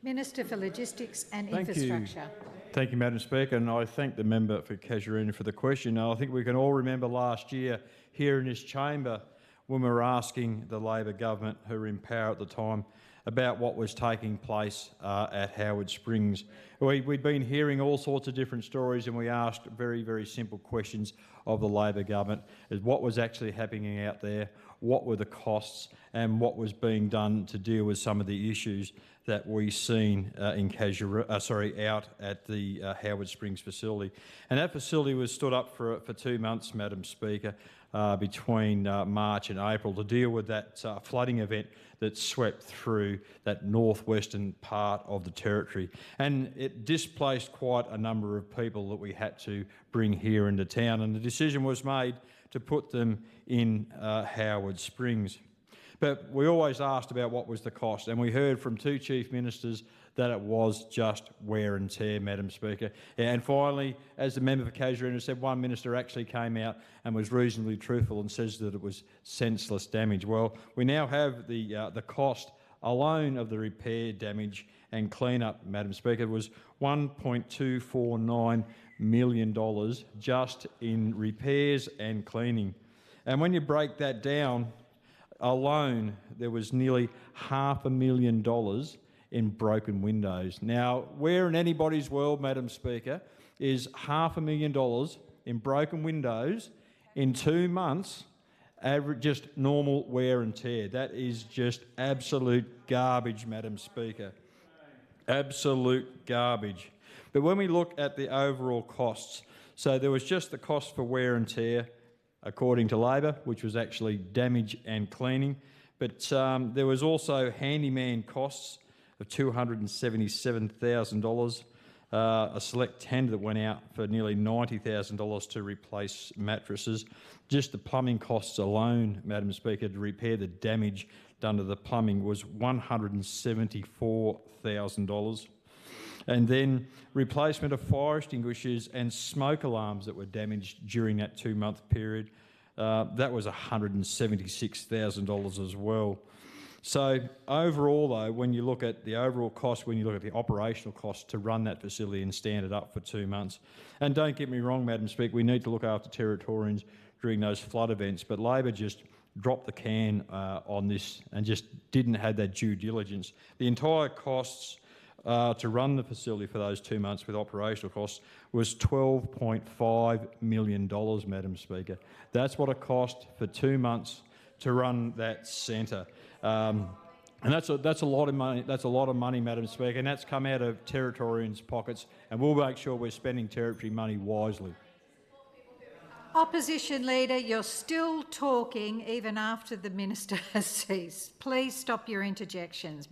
Minister for Logistics and Infrastructure. Thank you, Madam Speaker, and I thank the member for Kalkarindji for the question. I think we can all remember last year here in this chamber when we were asking the Labor government, who were in power at the time, about what was taking place at Howard Springs. We'd been hearing all sorts of different stories, and we asked very, very simple questions of the Labor government: is what was actually happening out there, what were the costs, and what was being done to deal with some of the issues that we've seen out at the Howard Springs facility. And that facility was stood up for 2 months, Madam Speaker, between March and April to deal with that flooding event that swept through that northwestern part of the Territory. And it displaced quite a number of people that we had to bring here into town, and the decision was made to put them in Howard Springs. But we always asked about what was the cost, and we heard from 2 Chief Ministers that it was just wear and tear, Madam Speaker. And finally, as the member for Kalkarindji said, one minister actually came out and was reasonably truthful and says that it was senseless damage. Well, we now have the cost alone of the repair, damage and clean-up, Madam Speaker, was $1.249 million just in repairs and cleaning. And when you break that down, alone there was nearly $500,000 in broken windows. Now, where in anybody's world, Madam Speaker, is $500,000 in broken windows in 2 months, just normal wear and tear? That is just absolute garbage, Madam Speaker. Absolute garbage. But when we look at the overall costs, so there was just the cost for wear and tear, according to Labor, which was actually damage and cleaning. But there was also handyman costs of $277,000, a select tender that went out for nearly $90,000 to replace mattresses. Just the plumbing costs alone, Madam Speaker, to repair the damage done to the plumbing was $174,000. And then replacement of fire extinguishers and smoke alarms that were damaged during that 2-month period. That was $176,000 as well. So overall, though, when you look at the overall cost, when you look at the operational cost to run that facility and stand it up for 2 months, and don't get me wrong, Madam Speaker, we need to look after Territorians during those flood events, but Labor just dropped the can on this and just didn't have that due diligence. The entire costs to run the facility for those 2 months with operational costs was $12.5 million, Madam Speaker. That's what it cost for 2 months to run that centre. And that's a lot of money. That's a lot of money, Madam Speaker, and that's come out of Territorians' pockets, and we'll make sure we're spending Territory money wisely. Opposition Leader, you're still talking even after the Minister has ceased. Please stop your interjections.